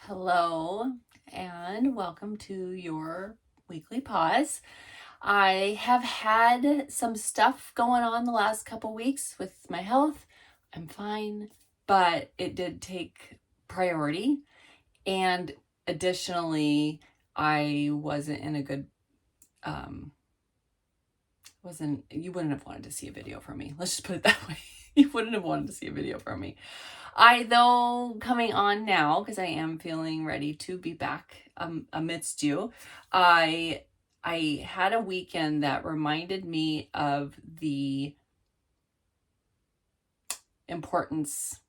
Hello, and welcome to your weekly pause. I have had some stuff going on the last couple weeks with my health. I'm fine, but it did take priority. And additionally, I wasn't in a good, you wouldn't have wanted to see a video from me. Let's just put it that way. You wouldn't have wanted to see a video from me. Though, coming on now, because I am feeling ready to be back amidst you, I had a weekend that reminded me of the importance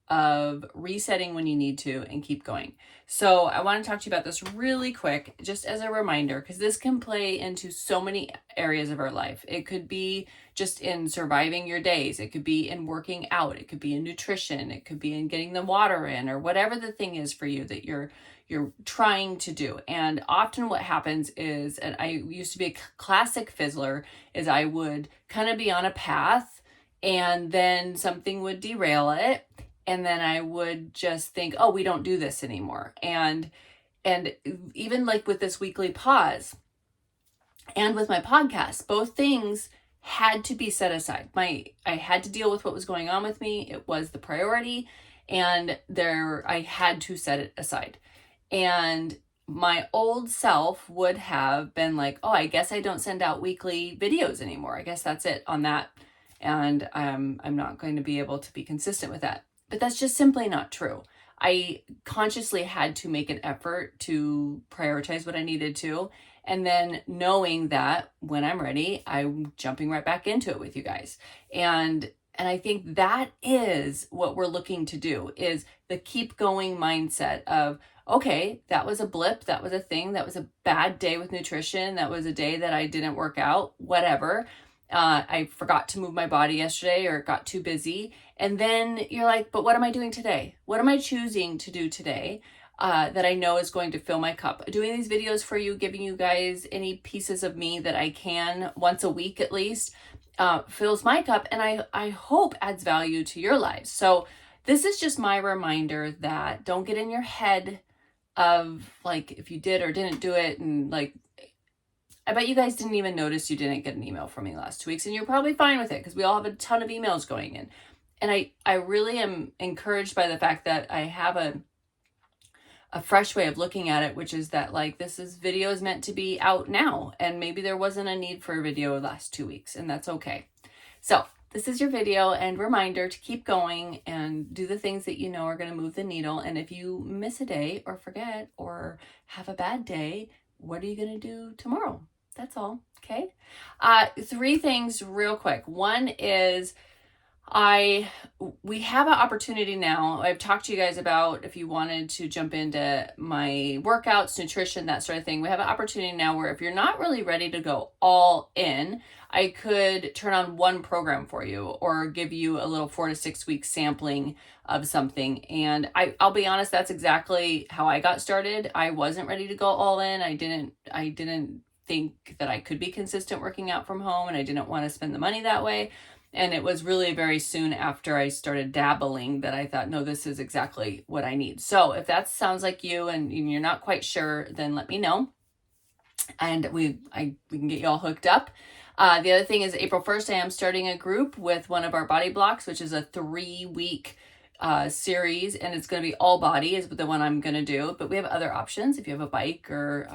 of resetting when you need to and keep going. So I want to talk to you about this really quick, just as a reminder, because this can play into so many areas of our life. It could be just in surviving your days. It could be in working out. It could be in nutrition. It could be in getting the water in, or whatever the thing is for you that you're trying to do. And often what happens is, and I used to be a classic fizzler, is I would kind of be on a path and then something would derail it. And then I would just think, oh, we don't do this anymore. And even like with this weekly pause and with my podcast, both things had to be set aside. I had to deal with what was going on with me. It was the priority, and I had to set it aside. And my old self would have been like, oh, I guess I don't send out weekly videos anymore. I guess that's it on that. And I'm not going to be able to be consistent with that. But that's just simply not true. I consciously had to make an effort to prioritize what I needed to. And then knowing that when I'm ready, I'm jumping right back into it with you guys. And I think that is what we're looking to do, is the keep going mindset of, okay, that was a blip. That was a thing. That was a bad day with nutrition. That was a day that I didn't work out, whatever. I forgot to move my body yesterday, or got too busy. And then you're like, but what am I doing today? What am I choosing to do today that I know is going to fill my cup? Doing these videos for you, giving you guys any pieces of me that I can once a week at least, fills my cup, and I hope adds value to your lives. So this is just my reminder that don't get in your head of like if you did or didn't do it, and like I bet you guys didn't even notice you didn't get an email from me last 2 weeks, and you're probably fine with it because we all have a ton of emails going in. And I really am encouraged by the fact that I have a fresh way of looking at it, which is that like video is meant to be out now, and maybe there wasn't a need for a video the last 2 weeks, and that's okay. So this is your video and reminder to keep going and do the things that you know are going to move the needle. And if you miss a day or forget or have a bad day, what are you going to do tomorrow? That's all. Okay. 3 things real quick. One is we have an opportunity now. I've talked to you guys about if you wanted to jump into my workouts, nutrition, that sort of thing. We have an opportunity now where if you're not really ready to go all in, I could turn on one program for you or give you a little 4 to 6 week sampling of something. And I'll be honest, that's exactly how I got started. I wasn't ready to go all in. I didn't think that I could be consistent working out from home, and I didn't want to spend the money that way. And it was really very soon after I started dabbling that I thought, no, this is exactly what I need. So if that sounds like you and you're not quite sure, then let me know. And we can get you all hooked up. The other thing is April 1st, I am starting a group with one of our body blocks, which is a 3-week series, and it's going to be all body is the one I'm going to do, but we have other options if you have a bike or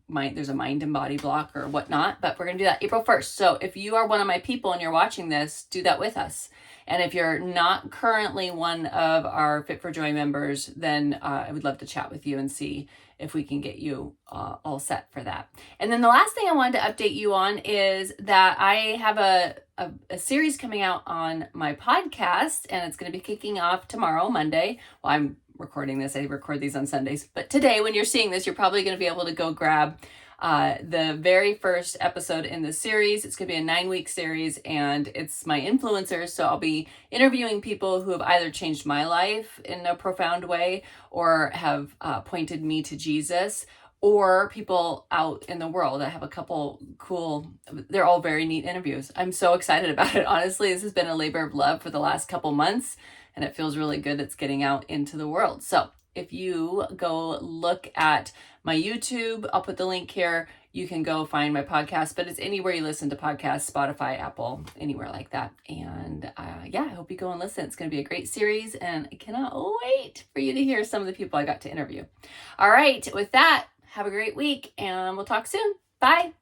there's a mind and body block or whatnot, but we're going to do that April 1st. So if you are one of my people and you're watching this, do that with us. And if you're not currently one of our Fit for Joy members, then I would love to chat with you and see if we can get you all set for that. And then the last thing I wanted to update you on is that I have a series coming out on my podcast, and it's going to be kicking off tomorrow, Monday. Well, I'm recording this. I record these on Sundays. But today, when you're seeing this, you're probably going to be able to go grab the very first episode in the series. It's going to be a 9-week series, and it's my influencers. So I'll be interviewing people who have either changed my life in a profound way or have pointed me to Jesus, or people out in the world. I have a couple cool, they're all very neat interviews. I'm so excited about it. Honestly, this has been a labor of love for the last couple months, and it feels really good it's getting out into the world. So if you go look at my YouTube, I'll put the link here. You can go find my podcast, but it's anywhere you listen to podcasts, Spotify, Apple, anywhere like that. And yeah, I hope you go and listen. It's going to be a great series, and I cannot wait for you to hear some of the people I got to interview. All right, with that, have a great week, and we'll talk soon. Bye.